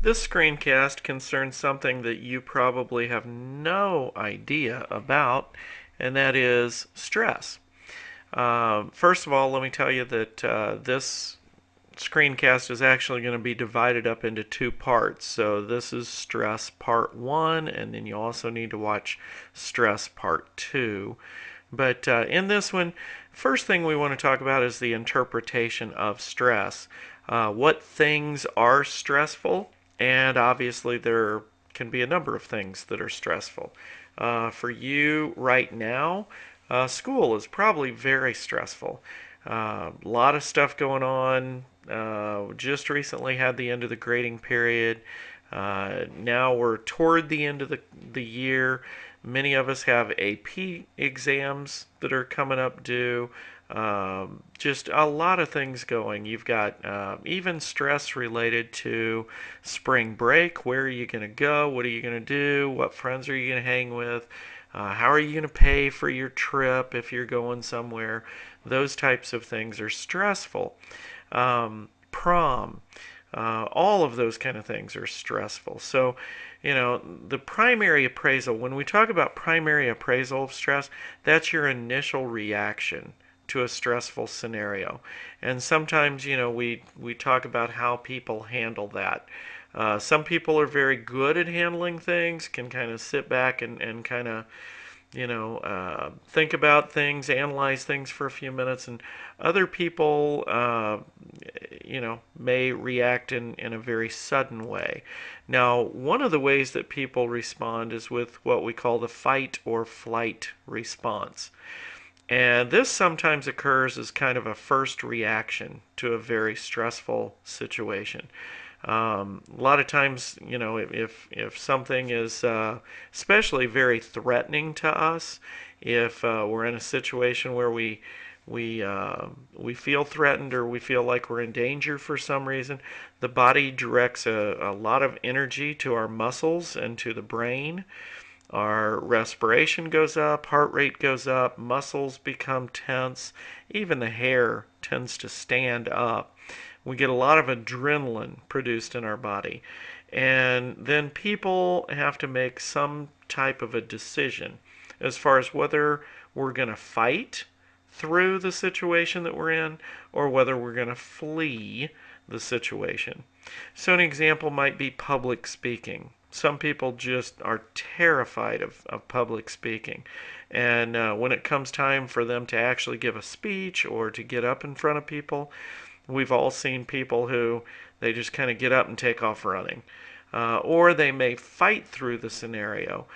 This screencast concerns something that you probably have no idea about, and that is stress. First of all, let me tell you that this screencast is actually going to be divided up into two parts. So this is Stress Part 1, and then you also need to watch Stress Part 2. But in this one, first thing we want to talk about is the interpretation of stress. What things are stressful? And obviously, there can be a number of things that are stressful. For you right now, school is probably very stressful. A lot of stuff going on. Just recently had the end of the grading period. Now we're toward the end of the year. Many of us have AP exams that are coming up due. Just a lot of things going. You've got even stress related to spring break. Where are you going to go? What are you going to do? What friends are you going to hang with? How are you going to pay for your trip if you're going somewhere? Those types of things are stressful. Prom, all of those kind of things are stressful. So, the primary appraisal, when we talk about primary appraisal of stress, that's your initial reaction to a stressful scenario. And sometimes, we talk about how people handle that. Some people are very good at handling things, can kind of sit back and kind of think about things, analyze things for a few minutes, and other people, may react in a very sudden way. Now, one of the ways that people respond is with what we call the fight or flight response. And this sometimes occurs as kind of a first reaction to a very stressful situation. A lot of times, if something is especially very threatening to us, if we're in a situation where we feel threatened or we feel like we're in danger for some reason, the body directs a lot of energy to our muscles and to the brain. Our respiration goes up, heart rate goes up, muscles become tense, even the hair tends to stand up. We get a lot of adrenaline produced in our body. And then people have to make some type of a decision as far as whether we're going to fight through the situation that we're in or whether we're going to flee the situation. So, an example might be public speaking. Some people just are terrified of public speaking. And when it comes time for them to actually give a speech or to get up in front of people, we've all seen people who they just kind of get up and take off running. Or they may fight through the scenario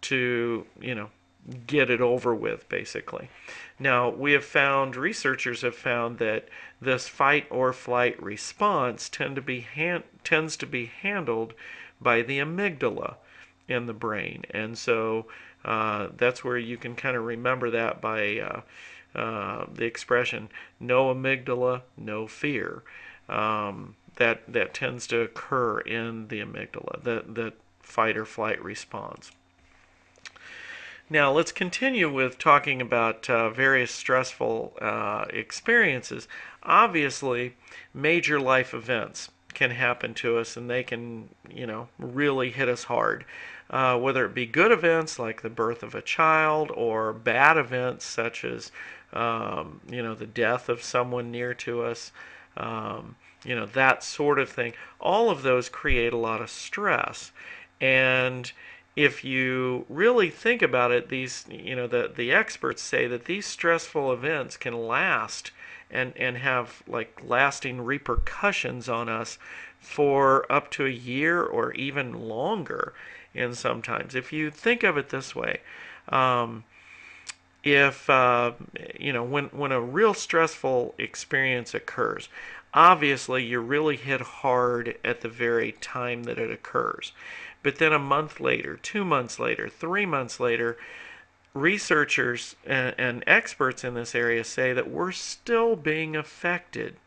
to, get it over with, basically. Now, researchers have found that this fight or flight response tends to be handled by the amygdala in the brain. And so that's where you can kind of remember that by the expression, no amygdala, no fear. That tends to occur in the amygdala, the fight or flight response. Now, let's continue with talking about various stressful experiences. Obviously, major life events can happen to us and they can, really hit us hard. Whether it be good events like the birth of a child or bad events such as, the death of someone near to us, that sort of thing. All of those create a lot of stress. And if you really think about it, the experts say that these stressful events can last and have like lasting repercussions on us for up to a year or even longer. And sometimes, if you think of it this way, if when a real stressful experience occurs, obviously you're really hit hard at the very time that it occurs. But then a month later, 2 months later, 3 months later, researchers and experts in this area say that we're still being affected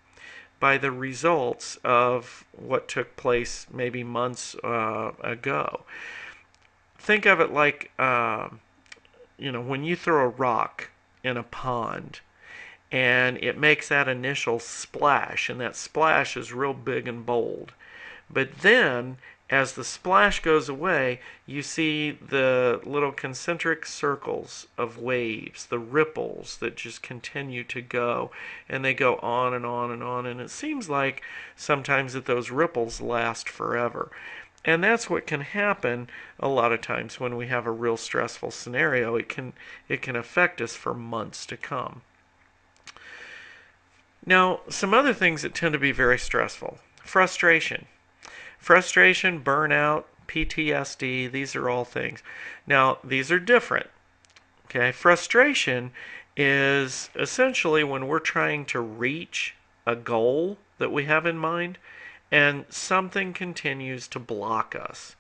by the results of what took place maybe months ago. Think of it like, when you throw a rock in a pond and it makes that initial splash, and that splash is real big and bold. But then, as the splash goes away, you see the little concentric circles of waves, the ripples that just continue to go, and they go on and on and on, and it seems like sometimes that those ripples last forever. And that's what can happen a lot of times when we have a real stressful scenario. It can affect us for months to come. Now, some other things that tend to be very stressful. Frustration, burnout, PTSD, these are all things. Now, these are different. Okay, frustration is essentially when we're trying to reach a goal that we have in mind and something continues to block us.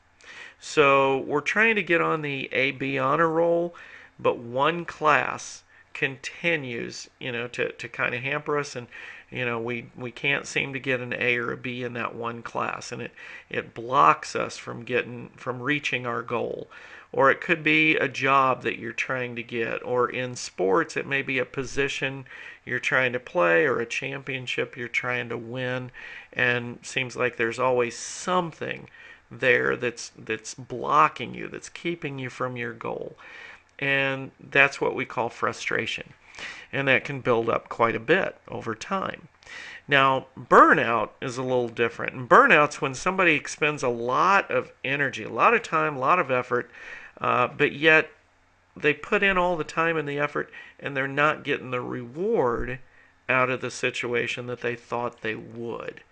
So we're trying to get on the AB honor roll, but one class continues, to kind of hamper us, and we can't seem to get an A or a B in that one class, and it blocks us from reaching our goal. Or it could be a job that you're trying to get, or in sports it may be a position you're trying to play or a championship you're trying to win, and seems like there's always something there that's blocking you, that's keeping you from your goal. And that's what we call frustration. And that can build up quite a bit over time. Now, burnout is a little different. And burnout's when somebody expends a lot of energy, a lot of time, a lot of effort, but yet they put in all the time and the effort and they're not getting the reward out of the situation that they thought they would.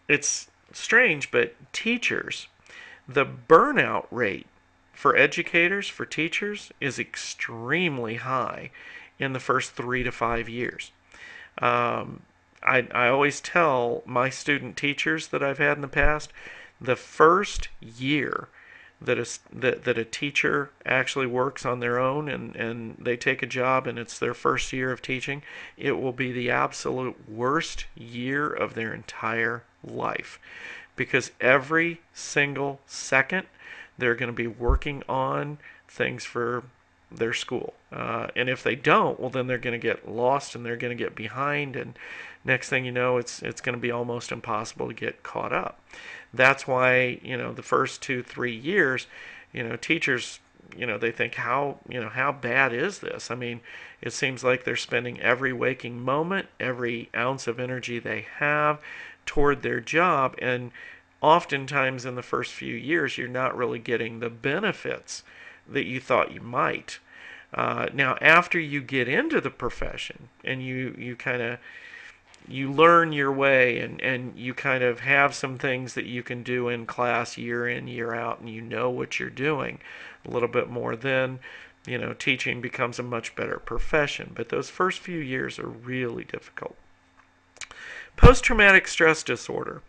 It's strange, but teachers, the burnout rate for educators, for teachers, is extremely high in the first 3 to 5 years. Um, I always tell my student teachers that I've had in the past, the first year that a teacher actually works on their own, and they take a job and it's their first year of teaching, it will be the absolute worst year of their entire life. Because every single second they're going to be working on things for their school. And if they don't, well, then they're going to get lost and they're going to get behind. And next thing you know, it's going to be almost impossible to get caught up. That's why, the first 2, 3 years, teachers, they think how bad is this? I mean, it seems like they're spending every waking moment, every ounce of energy they have toward their job, and oftentimes in the first few years you're not really getting the benefits that you thought you might. Now, after you get into the profession and you kind of you learn your way, and you kind of have some things that you can do in class year in, year out, and you know what you're doing a little bit more, then teaching becomes a much better profession. But those first few years are really difficult. Post-traumatic stress disorder.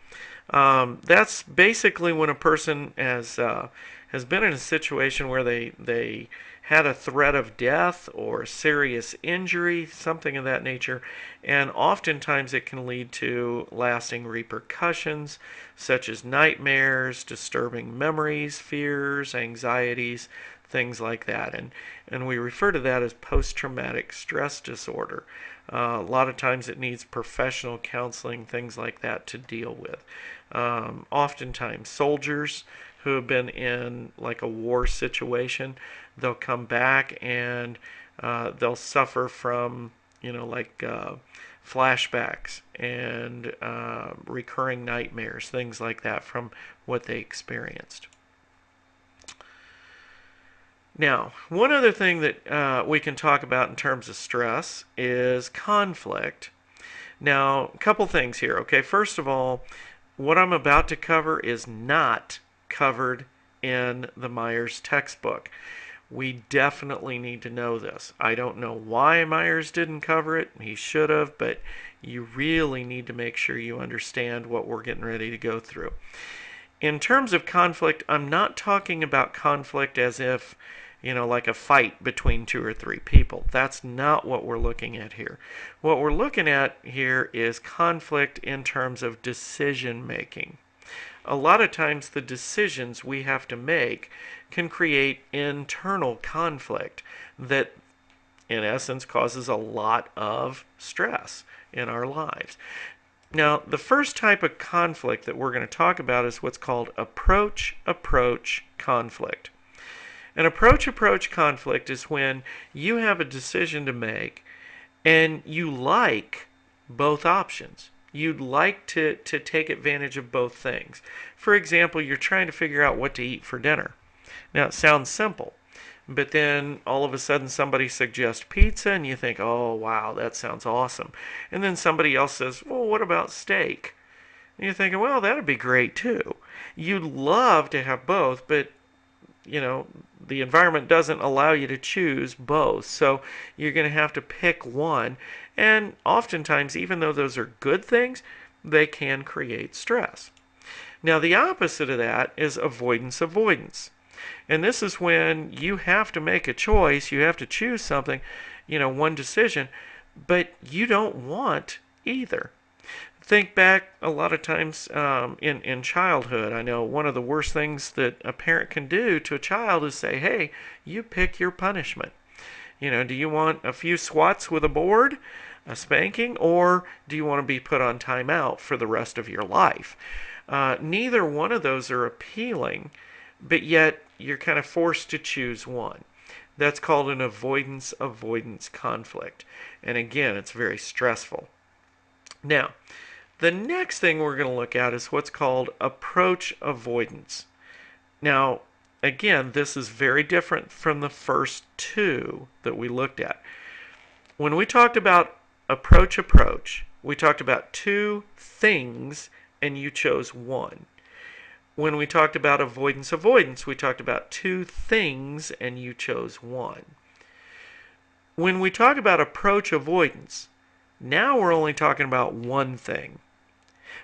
That's basically when a person has been in a situation where they had a threat of death or serious injury, something of that nature, and oftentimes it can lead to lasting repercussions such as nightmares, disturbing memories, fears, anxieties, things like that. And we refer to that as post-traumatic stress disorder. A lot of times it needs professional counseling, things like that, to deal with. Oftentimes soldiers who have been in like a war situation, they'll come back and they'll suffer from, flashbacks and recurring nightmares, things like that from what they experienced. Now, one other thing that we can talk about in terms of stress is conflict. Now, a couple things here, okay? First of all, what I'm about to cover is not covered in the Myers textbook. We definitely need to know this. I don't know why Myers didn't cover it. He should have, but you really need to make sure you understand what we're getting ready to go through. In terms of conflict, I'm not talking about conflict as if, like a fight between 2 or 3 people. That's not what we're looking at here. What we're looking at here is conflict in terms of decision making. A lot of times the decisions we have to make can create internal conflict that, in essence, causes a lot of stress in our lives. Now, the first type of conflict that we're going to talk about is what's called approach conflict. An approach conflict is when you have a decision to make and you like both options. You'd like to take advantage of both things. For example, you're trying to figure out what to eat for dinner. Now, it sounds simple, but then all of a sudden somebody suggests pizza and you think, oh, wow, that sounds awesome. And then somebody else says, well, what about steak? And you're thinking, well, that'd be great too. You'd love to have both, but the environment doesn't allow you to choose both. So you're going to have to pick one. And oftentimes, even though those are good things, they can create stress. Now, the opposite of that is avoidance. And this is when you have to make a choice, you have to choose something, one decision, but you don't want either. Think back a lot of times in childhood. I know one of the worst things that a parent can do to a child is say, hey, you pick your punishment. Do you want a few swats with a board, a spanking, or do you want to be put on timeout for the rest of your life? Neither one of those are appealing, but yet you're kind of forced to choose one. That's called an avoidance conflict. And again, it's very stressful. Now, the next thing we're going to look at is what's called approach avoidance. Now, again, this is very different from the first two that we looked at. When we talked about approach, we talked about two things and you chose one. When we talked about avoidance, we talked about two things and you chose one. When we talk about approach avoidance, now we're only talking about one thing.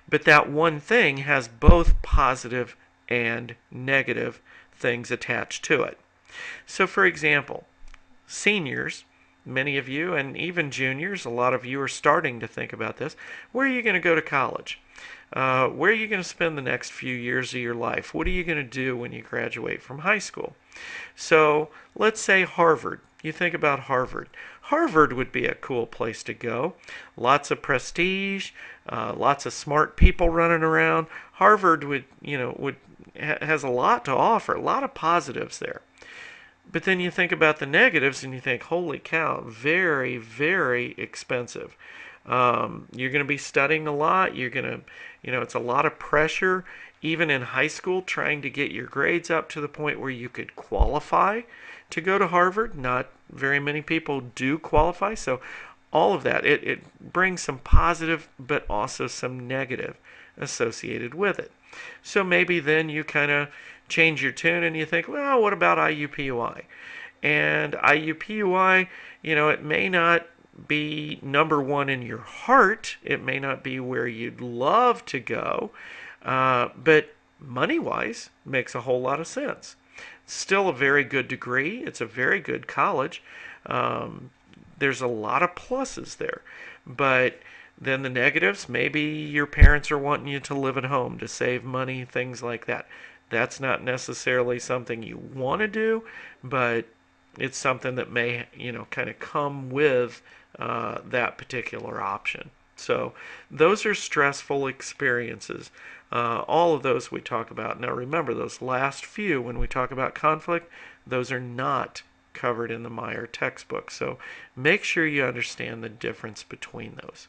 But that one thing has both positive and negative things attached to it. So, for example, seniors, many of you, and even juniors, a lot of you are starting to think about this. Where are you going to go to college? Where are you going to spend the next few years of your life? What are you going to do when you graduate from high school? So, let's say Harvard. You think about Harvard. Harvard would be a cool place to go. Lots of prestige, lots of smart people running around. Harvard has a lot to offer, a lot of positives there. But then you think about the negatives and you think, holy cow, very, very expensive. You're going to be studying a lot. You're going to, it's a lot of pressure, even in high school, trying to get your grades up to the point where you could qualify to go to Harvard. Not very many people do qualify. So all of that, it brings some positive, but also some negative associated with it. So maybe then you kind of change your tune and you think, well, what about IUPUI? And IUPUI, it may not be number one in your heart. It may not be where you'd love to go, but money-wise, makes a whole lot of sense. Still a very good degree. It's a very good college. There's a lot of pluses there, but then the negatives, maybe your parents are wanting you to live at home to save money, things like that. That's not necessarily something you want to do, but it's something that may, kind of come with that particular option. So those are stressful experiences. All of those we talk about. Now remember, those last few, when we talk about conflict, those are not covered in the Meyer textbook. So make sure you understand the difference between those.